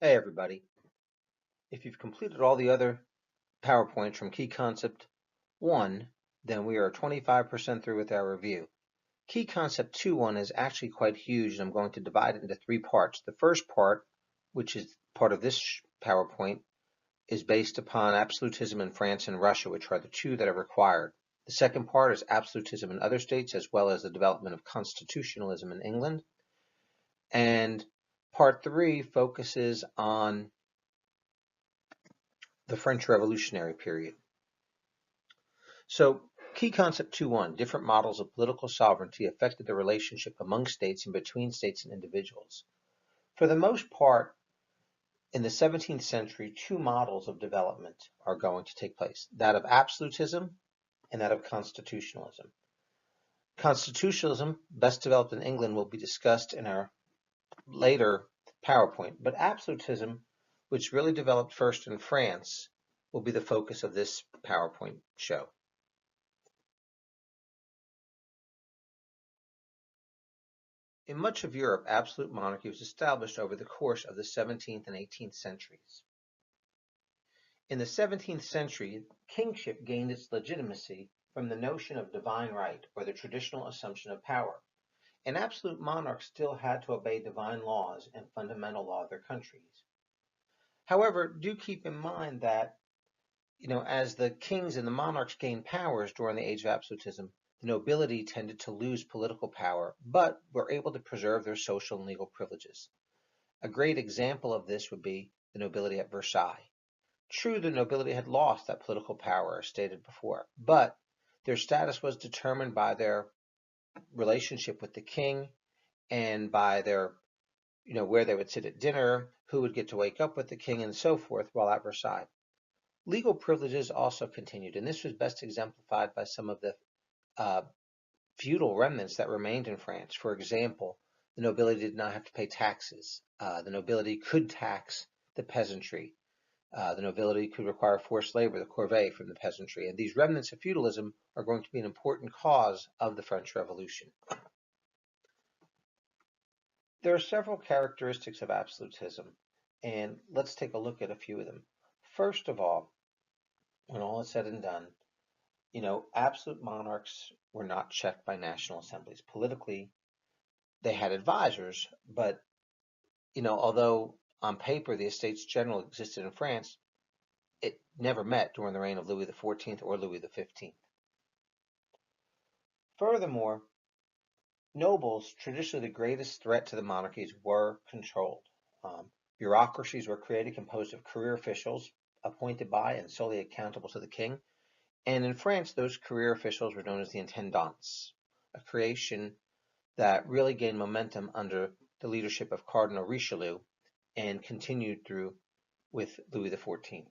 Hey everybody. If you've completed all the other PowerPoints from Key Concept 1, then we are 25% through with our review. Key Concept 2.1 is actually quite huge, and I'm going to divide it into three parts. The first part, which is part of this PowerPoint, is based upon absolutism in France and Russia, which are the two that are required. The second part is absolutism in other states, as well as the development of constitutionalism in England. And part 3 focuses on the French Revolutionary period. So, key concept 2.1, different models of political sovereignty affected the relationship among states and between states and individuals. For the most part, in the 17th century, two models of development are going to take place, that of absolutism and that of constitutionalism. Constitutionalism, best developed in England, will be discussed in our later PowerPoint, but absolutism, which really developed first in France, will be the focus of this PowerPoint show. In much of Europe, absolute monarchy was established over the course of the 17th and 18th centuries. In the 17th century, kingship gained its legitimacy from the notion of divine right, or the traditional assumption of power. And absolute monarchs still had to obey divine laws and fundamental law of their countries. However, do keep in mind that, as the kings and the monarchs gained powers during the age of absolutism, the nobility tended to lose political power, but were able to preserve their social and legal privileges. A great example of this would be the nobility at Versailles. True, the nobility had lost that political power, as stated before, but their status was determined by their relationship with the king and by their, where they would sit at dinner, who would get to wake up with the king, and so forth while at Versailles. Legal privileges also continued, and this was best exemplified by some of the feudal remnants that remained in France. For example, the nobility did not have to pay taxes. The nobility could tax the peasantry. The nobility could require forced labor, the corvée, from the peasantry. And these remnants of feudalism are going to be an important cause of the French Revolution. There are several characteristics of absolutism, and let's take a look at a few of them. First of all, when all is said and done, absolute monarchs were not checked by national assemblies. Politically, they had advisors, but, although on paper the Estates General existed in France, it never met during the reign of Louis XIV or Louis XV. Furthermore, nobles, traditionally the greatest threat to the monarchies, were controlled. Bureaucracies were created composed of career officials appointed by and solely accountable to the king. And in France, those career officials were known as the intendants, a creation that really gained momentum under the leadership of Cardinal Richelieu and continued through with Louis XIV.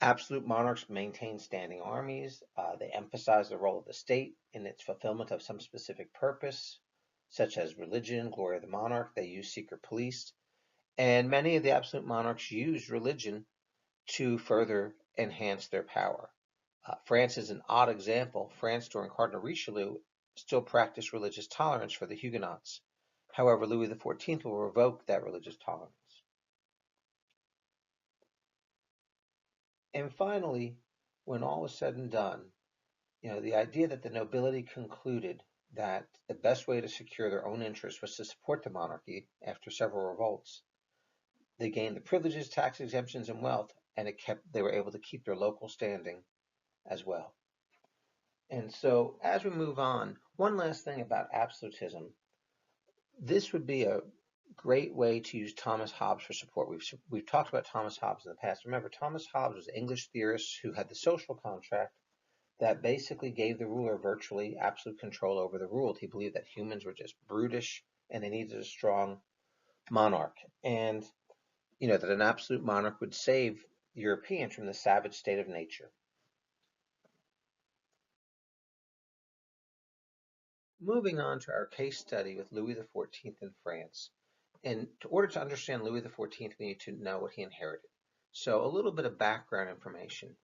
Absolute monarchs maintained standing armies. They emphasized the role of the state in its fulfillment of some specific purpose, such as religion, glory of the monarch. They used secret police. And many of the absolute monarchs used religion to further enhance their power. France is an odd example. France during Cardinal Richelieu still practiced religious tolerance for the Huguenots. However, Louis XIV will revoke that religious tolerance. And finally, when all was said and done, the idea that the nobility concluded that the best way to secure their own interests was to support the monarchy after several revolts. They gained the privileges, tax exemptions, and wealth, and they were able to keep their local standing as well. And so as we move on, one last thing about absolutism. This would be a great way to use Thomas Hobbes for support. We've talked about Thomas Hobbes in the past. Remember, Thomas Hobbes was an English theorist who had the social contract that basically gave the ruler virtually absolute control over the ruled. He believed that humans were just brutish and they needed a strong monarch. And, that an absolute monarch would save Europeans from the savage state of nature. Moving on to our case study with Louis XIV in France. And in order to understand Louis XIV, we need to know what he inherited. So a little bit of background information.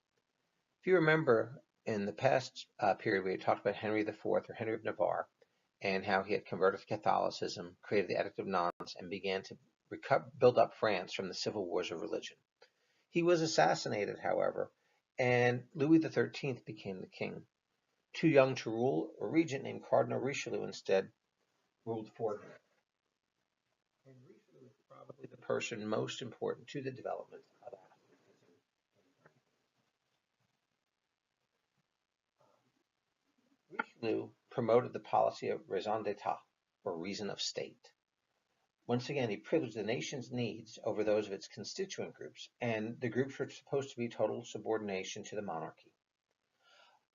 If you remember, in the past period, we had talked about Henry IV or Henry of Navarre, and how he had converted to Catholicism, created the Edict of Nantes, and began to build up France from the civil wars of religion. He was assassinated, however, and Louis XIII became the king. Too young to rule, a regent named Cardinal Richelieu instead ruled for him. And Richelieu is probably the person most important to the development of absolutism. Richelieu promoted the policy of raison d'etat, or reason of state. Once again, he privileged the nation's needs over those of its constituent groups, and the groups were supposed to be total subordination to the monarchy.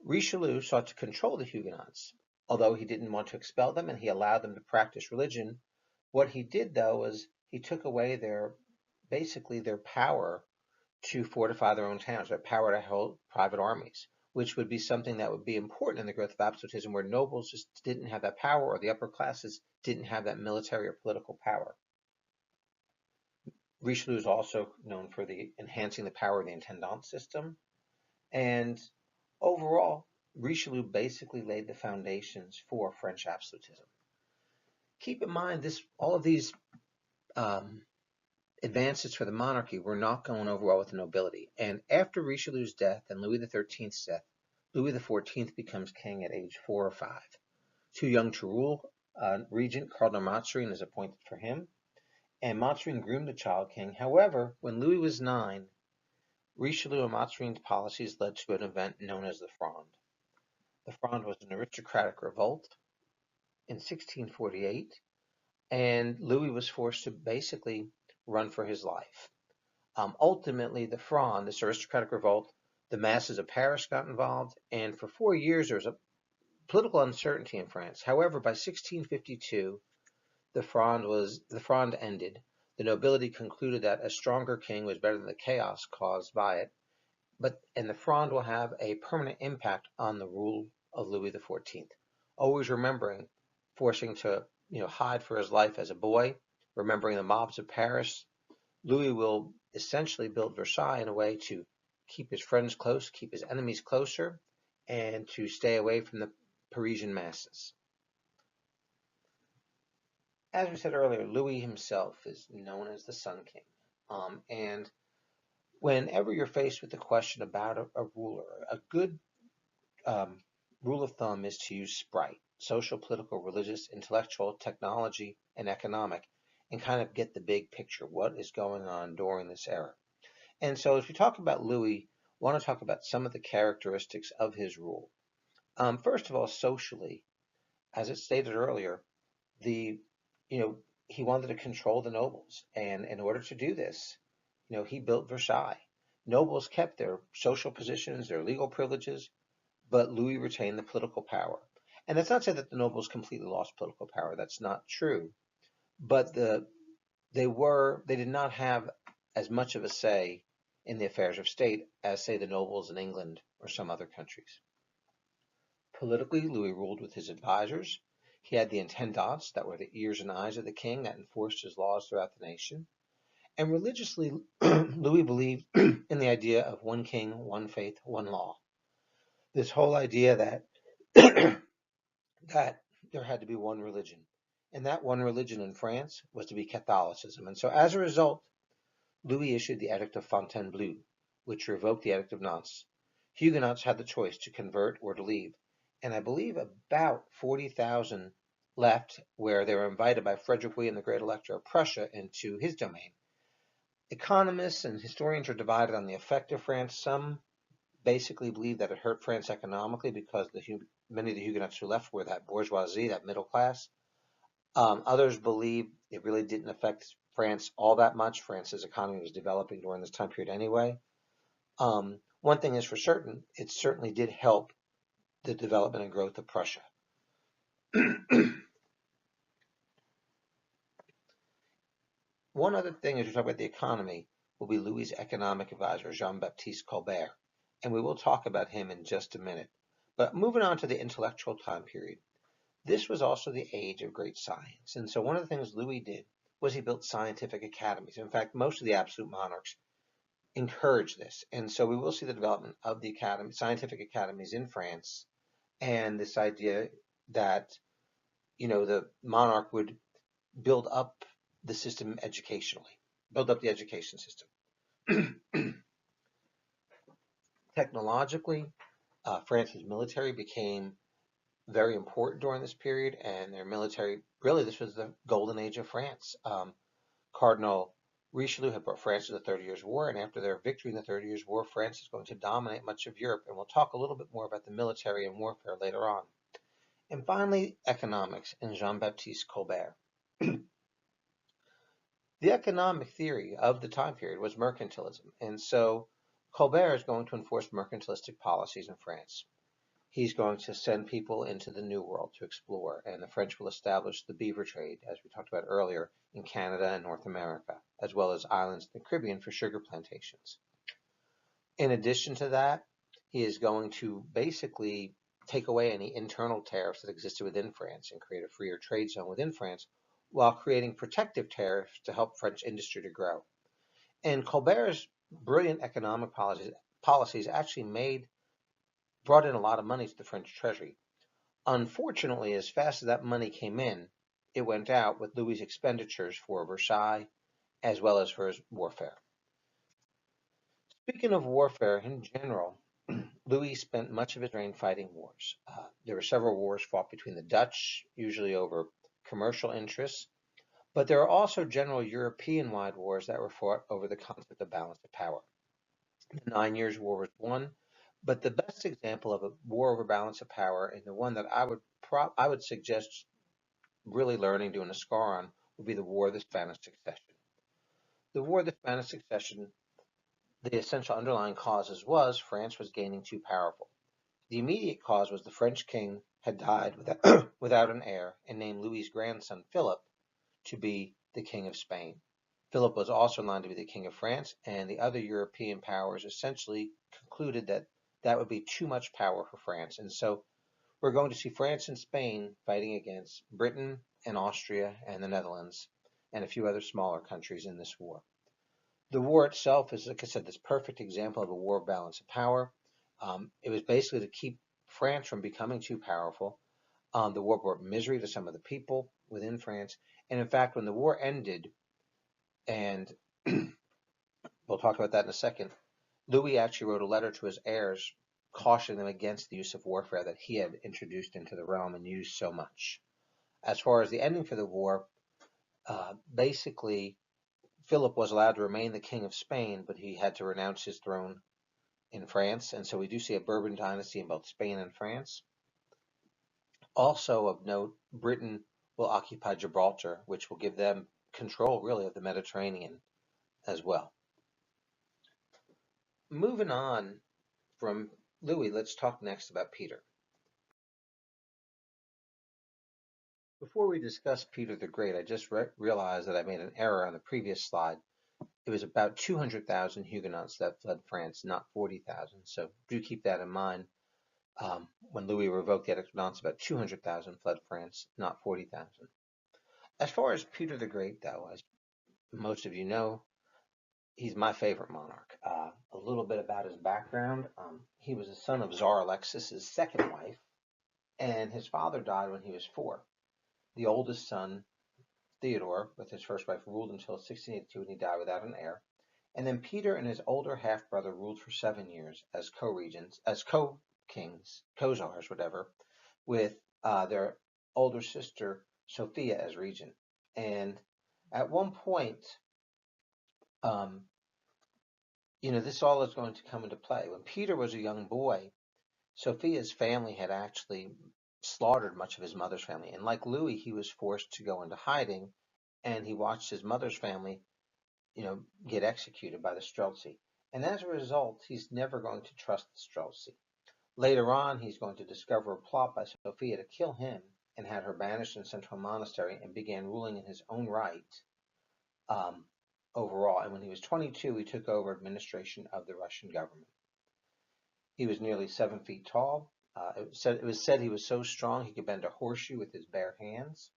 Richelieu sought to control the Huguenots, although he didn't want to expel them and he allowed them to practice religion. What he did, though, was he took away basically their power to fortify their own towns, their power to hold private armies, which would be something that would be important in the growth of absolutism, where nobles just didn't have that power, or the upper classes didn't have that military or political power. Richelieu is also known for enhancing the power of the intendant system, and overall, Richelieu basically laid the foundations for French absolutism. Keep in mind, all of these advances for the monarchy were not going over well with the nobility. And after Richelieu's death and Louis XIII's death, Louis XIV becomes king at age 4 or 5. Too young to rule, regent Cardinal Mazarin is appointed for him, and Mazarin groomed the child king. However, when Louis was 9, Richelieu and Mazarin's policies led to an event known as the Fronde. The Fronde was an aristocratic revolt in 1648, and Louis was forced to basically run for his life. Ultimately, the Fronde, this aristocratic revolt, the masses of Paris got involved, and for 4 years there was a political uncertainty in France. However, by 1652, the Fronde ended. The nobility concluded that a stronger king was better than the chaos caused by it, and the Fronde will have a permanent impact on the rule of Louis XIV. Always remembering, forcing to hide for his life as a boy, remembering the mobs of Paris, Louis will essentially build Versailles in a way to keep his friends close, keep his enemies closer, and to stay away from the Parisian masses. As we said earlier, Louis himself is known as the Sun King. And whenever you're faced with the question about a ruler, a good rule of thumb is to use SPRITE, social, political, religious, intellectual, technology, and economic, and kind of get the big picture, what is going on during this era. And so as we talk about Louis, I want to talk about some of the characteristics of his rule. First of all, socially, as it stated earlier, he wanted to control the nobles, and in order to do this, he built Versailles. Nobles kept their social positions, their legal privileges, but Louis retained the political power. And that's not to say that the nobles completely lost political power. That's not true. But they did not have as much of a say in the affairs of state as, say, the nobles in England or some other countries. Politically, Louis ruled with his advisors. He had the intendants, that were the ears and eyes of the king, that enforced his laws throughout the nation. And religiously, Louis believed in the idea of one king, one faith, one law. This whole idea that that there had to be one religion. And that one religion in France was to be Catholicism. And so as a result, Louis issued the Edict of Fontainebleau, which revoked the Edict of Nantes. Huguenots had the choice to convert or to leave. And I believe about 40,000 left, where they were invited by Frederick William, the Great Elector of Prussia, into his domain. Economists and historians are divided on the effect of France. Some basically believe that it hurt France economically because many of the Huguenots who left were that bourgeoisie, that middle class. Others believe it really didn't affect France all that much. France's economy was developing during this time period anyway. One thing is for certain, it certainly did help the development and growth of Prussia. One other thing as we talk about the economy will be Louis' economic advisor, Jean-Baptiste Colbert, and we will talk about him in just a minute. But moving on to the intellectual time period, this was also the age of great science. And so one of the things Louis did was he built scientific academies. In fact, most of the absolute monarchs encouraged this. And so we will see the development of the scientific academies in France, and this idea that the monarch would build up the system educationally, build up the education system. Technologically, France's military became very important during this period, and their military, really, this was the golden age of France. Cardinal Richelieu had brought France to the 30 Years' War, and after their victory in the 30 Years' War, France is going to dominate much of Europe, and we'll talk a little bit more about the military and warfare later on. And finally, economics and Jean-Baptiste Colbert. The economic theory of the time period was mercantilism, and so Colbert is going to enforce mercantilistic policies in France. He's going to send people into the New World to explore, and the French will establish the beaver trade, as we talked about earlier, in Canada and North America, as well as islands in the Caribbean for sugar plantations. In addition to that, he is going to basically take away any internal tariffs that existed within France and create a freer trade zone within France, while creating protective tariffs to help French industry to grow. And Colbert's brilliant economic policies actually brought in a lot of money to the French treasury. Unfortunately, as fast as that money came in, it went out with Louis's expenditures for Versailles as well as for his warfare. Speaking of warfare in general, Louis spent much of his reign fighting wars. There were several wars fought between the Dutch, usually over commercial interests, but there are also general European-wide wars that were fought over the concept of balance of power. The 9 Years' War was one, but the best example of a war over balance of power, and the one that I would suggest really learning, doing a scar on, would be the War of the Spanish Succession. The War of the Spanish Succession, the essential underlying causes was France was gaining too powerful. The immediate cause was the French king had died without an heir and named Louis's grandson Philip to be the king of Spain. Philip was also in line to be the king of France, and the other European powers essentially concluded that that would be too much power for France. And so we're going to see France and Spain fighting against Britain and Austria and the Netherlands and a few other smaller countries in this war. The war itself is, like I said, this perfect example of a war of balance of power. It was basically to keep France from becoming too powerful. The war brought misery to some of the people within France. And in fact, when the war ended, and we'll talk about that in a second, Louis actually wrote a letter to his heirs cautioning them against the use of warfare that he had introduced into the realm and used so much. As far as the ending for the war, basically, Philip was allowed to remain the king of Spain, but he had to renounce his throne in France, and so we do see a Bourbon dynasty in both Spain and France. Also of note, Britain will occupy Gibraltar, which will give them control, really, of the Mediterranean as well. Moving on from Louis, let's talk next about Peter. Before we discuss Peter the Great, I just realized that I made an error on the previous slide. It was about 200,000 Huguenots that fled France, not 40,000. So do keep that in mind. When Louis revoked the Edict of Nantes, about 200,000 fled France, not 40,000. As far as Peter the Great, though, as most of you know, he's my favorite monarch. A little bit about his background. He was the son of Tsar Alexis's second wife, and his father died when he was 4. The oldest son, Theodore, with his first wife, ruled until 1682 when he died without an heir. And then Peter and his older half-brother ruled for 7 years as co-regents, as co-kings, co-czars, whatever, with their older sister, Sophia, as regent. And at one point, this all is going to come into play. When Peter was a young boy, Sophia's family had actually slaughtered much of his mother's family. And like Louis, he was forced to go into hiding, and he watched his mother's family, get executed by the Streltsy. And as a result, he's never going to trust the Streltsy. Later on, he's going to discover a plot by Sophia to kill him and had her banished and sent to a monastery and began ruling in his own right overall. And when he was 22, he took over administration of the Russian government. He was nearly 7 feet tall. It was said he was so strong he could bend a horseshoe with his bare hands.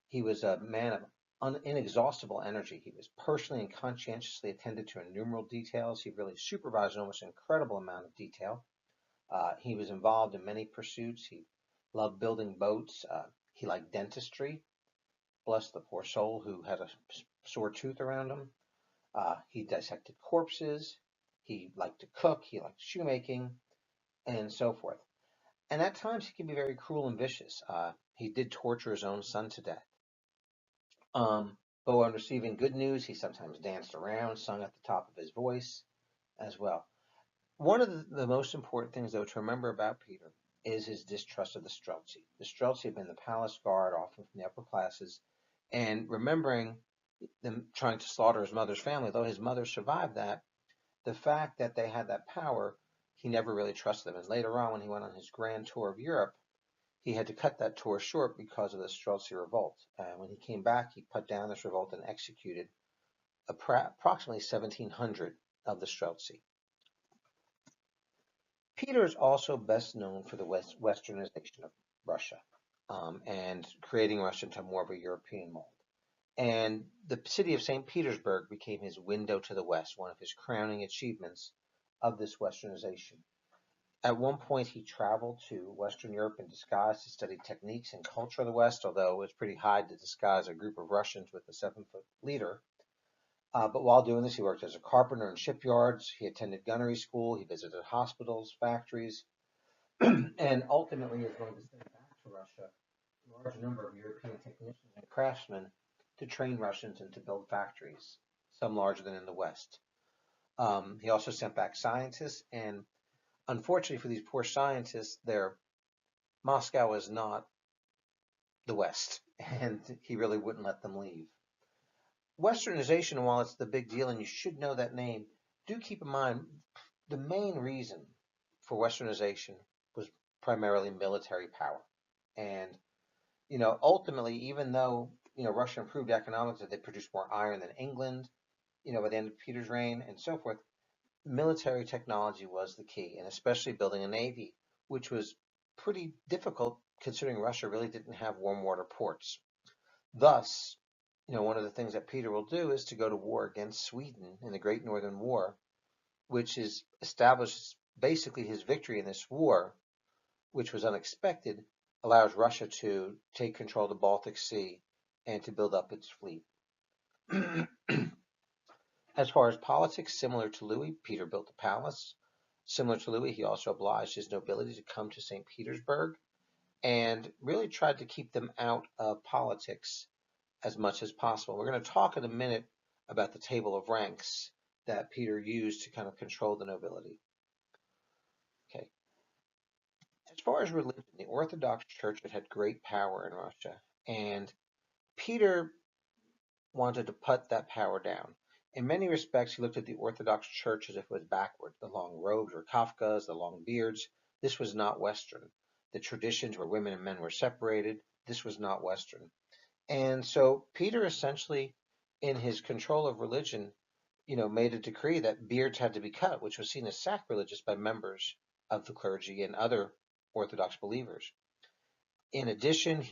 He was a man of inexhaustible energy. He was personally and conscientiously attended to innumerable details. He really supervised almost an incredible amount of detail. He was involved in many pursuits. He loved building boats. He liked dentistry. Bless the poor soul who had a sore tooth around him. He dissected corpses. He liked to cook. He liked shoemaking, and so forth. And at times he can be very cruel and vicious. He did torture his own son to death. Um, but when receiving good news, he sometimes danced around, sung at the top of his voice as well. One of the most important things, though, to remember about Peter is his distrust of the Streltsy. The Streltsy had been the palace guard, often from the upper classes, and remembering them trying to slaughter his mother's family, though his mother survived that, the fact that they had that power, he never really trusted them. And later on, when he went on his grand tour of Europe, he had to cut that tour short because of the Streltsy revolt. When he came back, he put down this revolt and executed approximately 1,700 of the Streltsy. Peter is also best known for the Westernization of Russia and creating Russia into more of a European mold. And the city of St. Petersburg became his window to the West, one of his crowning achievements of this Westernization. At one point, he traveled to Western Europe in disguise to study techniques and culture of the West, although it was pretty hard to disguise a group of Russians with a 7-foot leader. But while doing this, he worked as a carpenter in shipyards, he attended gunnery school, he visited hospitals, factories, and ultimately is going to send back to Russia a large number of European technicians and craftsmen to train Russians and to build factories, some larger than in the West. He also sent back scientists, and unfortunately for these poor scientists, Moscow is not the West, and he really wouldn't let them leave. Westernization, while it's the big deal, and you should know that name, do keep in mind the main reason for Westernization was primarily military power. And, ultimately, even though, Russia improved economics, that they produced more iron than England, by the end of Peter's reign and so forth, military technology was the key, and especially building a navy, which was pretty difficult considering Russia really didn't have warm water ports. Thus, one of the things that Peter will do is to go to war against Sweden in the Great Northern War, which is establishes basically his victory in this war, which was unexpected, allows Russia to take control of the Baltic Sea and to build up its fleet. As far as politics, similar to Louis, Peter built a palace. Similar to Louis, he also obliged his nobility to come to St. Petersburg and really tried to keep them out of politics as much as possible. We're going to talk in a minute about the table of ranks that Peter used to kind of control the nobility. Okay. As far as religion, the Orthodox Church had great power in Russia, and Peter wanted to put that power down. In many respects, he looked at the Orthodox Church as if it was backward. The long robes were Kafka's, the long beards. This was not Western. The traditions where women and men were separated. This was not Western. And so Peter essentially, in his control of religion, made a decree that beards had to be cut, which was seen as sacrilegious by members of the clergy and other Orthodox believers. In addition,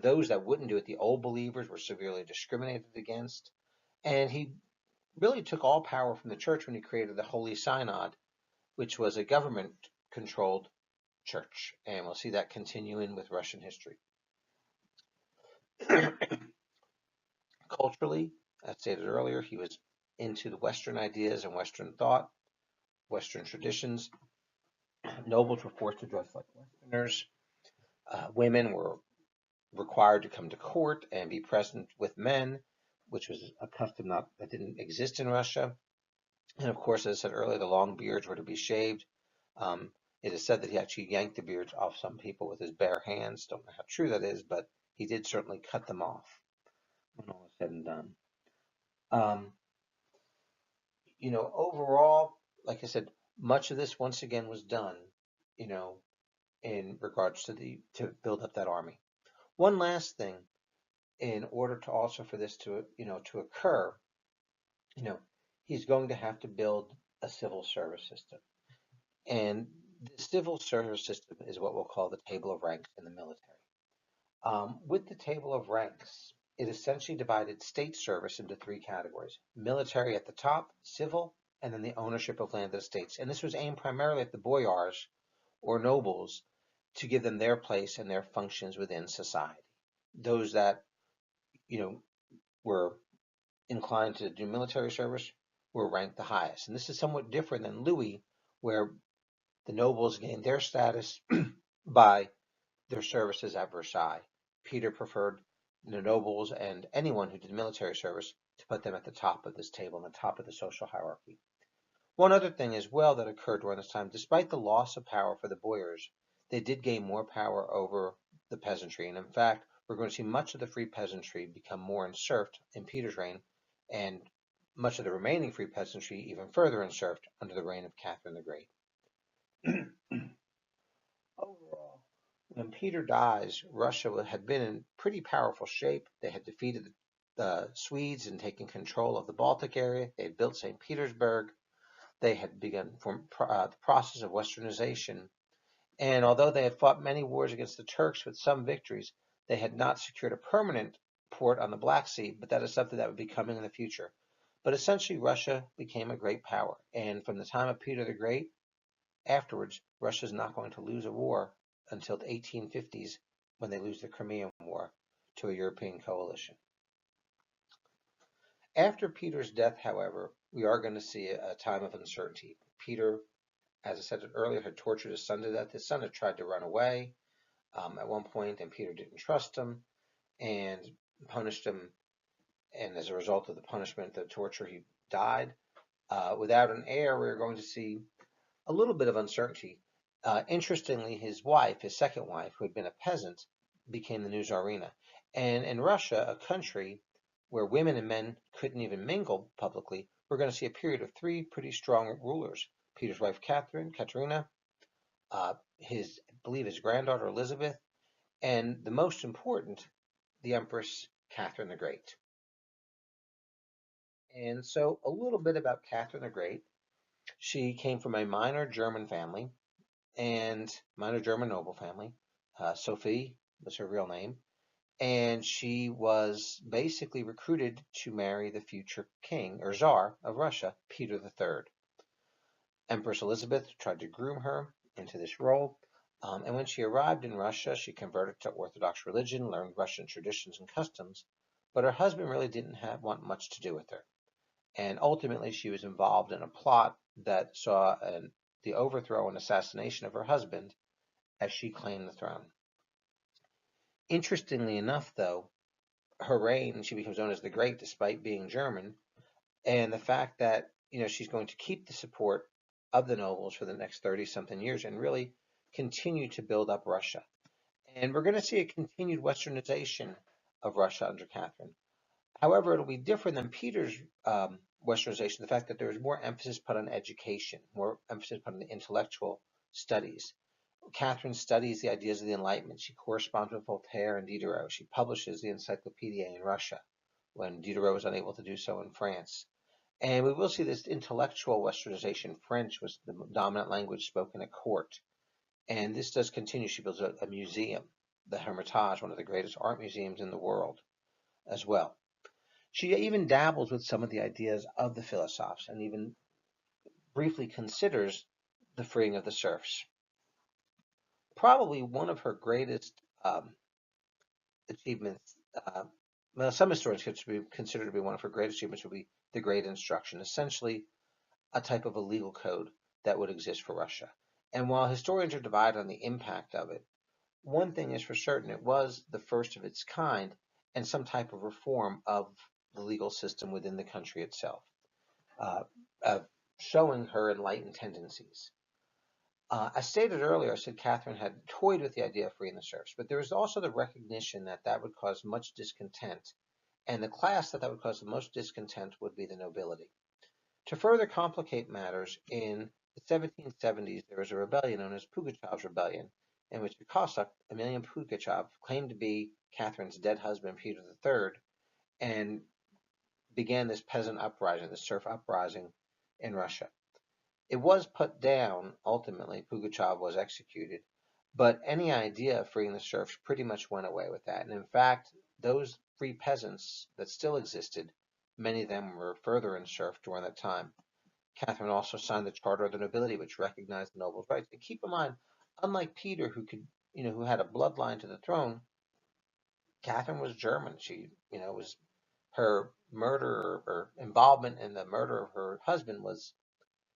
those that wouldn't do it, the old believers, were severely discriminated against. And he really took all power from the church when he created the Holy Synod, which was a government-controlled church. And we'll see that continuing with Russian history. Culturally, as stated earlier, he was into the Western ideas and Western thought, Western traditions. Nobles were forced to dress like Westerners. Women were required to come to court and be present with men, which was a custom that didn't exist in Russia. And of course, as I said earlier, the long beards were to be shaved. It is said that he actually yanked the beards off some people with his bare hands. Don't know how true that is, but he did certainly cut them off when all was said and done. Overall, like I said, much of this once again was done, in regards to build up that army. One last thing, in order to also for this to occur, he's going to have to build a civil service system. And the civil service system is what we'll call the table of ranks in the military. With the table of ranks, it essentially divided state service into 3 categories: military at the top, civil, and then the ownership of landed estates. And this was aimed primarily at the boyars or nobles to give them their place and their functions within society. Those that, were inclined to do military service were ranked the highest. And this is somewhat different than Louis, where the nobles gained their status by their services at Versailles. Peter preferred the nobles and anyone who did military service to put them at the top of this table, on the top of the social hierarchy. One other thing as well that occurred during this time, despite the loss of power for the boyars, they did gain more power over the peasantry. And in fact, we're going to see much of the free peasantry become more enserfed in Peter's reign, and much of the remaining free peasantry even further enserfed under the reign of Catherine the Great. Overall, when Peter dies, Russia had been in pretty powerful shape. They had defeated the Swedes and taken control of the Baltic area. They had built St. Petersburg. They had begun the process of Westernization. And although they had fought many wars against the Turks with some victories, they had not secured a permanent port on the Black Sea, but that is something that would be coming in the future. But essentially, Russia became a great power. And from the time of Peter the Great, afterwards, Russia is not going to lose a war until the 1850s, when they lose the Crimean War to a European coalition. After Peter's death, however, we are going to see a time of uncertainty. Peter, as I said earlier, had tortured his son to death. His son had tried to run away at one point, and Peter didn't trust him and punished him. And as a result of the punishment, the torture, he died. Without an heir, we're going to see a little bit of uncertainty. Interestingly, his wife, his second wife, who had been a peasant, became the new Tsarina. And in Russia, a country where women and men couldn't even mingle publicly, we're going to see a period of three pretty strong rulers. Peter's wife, Katerina, I believe his granddaughter, Elizabeth, and the most important, the Empress Catherine the Great. And so a little bit about Catherine the Great. She came from a minor German family, and minor German noble family. Sophie was her real name. And she was basically recruited to marry the future king, or Tsar, of Russia, Peter III. Empress Elizabeth tried to groom her into this role. And when she arrived in Russia, she converted to Orthodox religion, learned Russian traditions and customs, but her husband really didn't want much to do with her. And ultimately, she was involved in a plot that saw the overthrow and assassination of her husband as she claimed the throne. Interestingly enough, though, her reign, she becomes known as the Great despite being German, and the fact that she's going to keep the support of the nobles for the next 30-something years and really continue to build up Russia. And we're going to see a continued Westernization of Russia under Catherine. However, it'll be different than Peter's Westernization, the fact that there is more emphasis put on education, more emphasis put on the intellectual studies. Catherine studies the ideas of the Enlightenment. She corresponds with Voltaire and Diderot. She publishes the Encyclopedia in Russia when Diderot was unable to do so in France. And we will see this intellectual Westernization. French was the dominant language spoken at court. And this does continue. She builds a museum, the Hermitage, one of the greatest art museums in the world as well. She even dabbles with some of the ideas of the philosophes and even briefly considers the freeing of the serfs. Probably one of her greatest achievements, some historians consider to be one of her greatest achievements, would be the Great Instruction, essentially a type of a legal code that would exist for Russia. And while historians are divided on the impact of it, one thing is for certain, it was the first of its kind and some type of reform of the legal system within the country itself, showing her enlightened tendencies. I stated earlier, I said Catherine had toyed with the idea of freeing the serfs, but there was also the recognition that that would cause much discontent, and the class that would cause the most discontent would be the nobility. To further complicate matters, in the 1770s, there was a rebellion known as Pugachev's Rebellion, in which a Cossack, Emilian Pugachev, claimed to be Catherine's dead husband, Peter III, and began this peasant uprising, this serf uprising in Russia. It was put down, ultimately, Pugachev was executed, but any idea of freeing the serfs pretty much went away with that. And in fact, those free peasants that still existed, many of them were further enserfed during that time. Catherine also signed the Charter of the Nobility, which recognized the nobles' rights. And keep in mind, unlike Peter, who could who had a bloodline to the throne, Catherine was German. She, was her murder or involvement in the murder of her husband was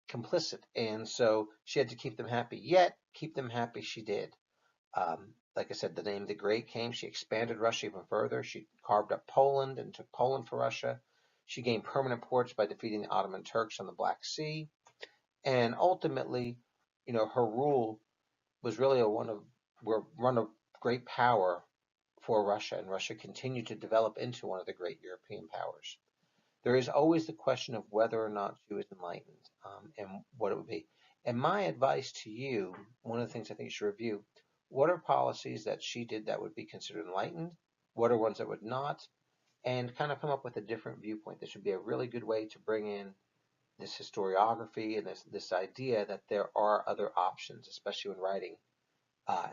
complicit, and so she had to keep them happy. Yet, keep them happy she did. Like I said, the name the Great came. She expanded Russia even further. She carved up Poland and took Poland for Russia. She gained permanent ports by defeating the Ottoman Turks on the Black Sea. And ultimately, her rule was really one of great power for Russia, and Russia continued to develop into one of the great European powers. There is always the question of whether or not she was enlightened, and what it would be. And my advice to you, one of the things I think you should review, what are policies that she did that would be considered enlightened? What are ones that would not? And kind of come up with a different viewpoint. This would be a really good way to bring in this historiography and this idea that there are other options, especially when writing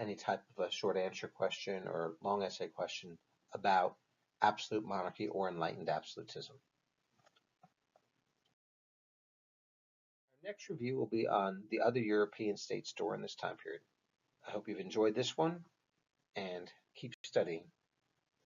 any type of a short answer question or long essay question about absolute monarchy or enlightened absolutism. Our next review will be on the other European states during this time period. I hope you've enjoyed this one and keep studying.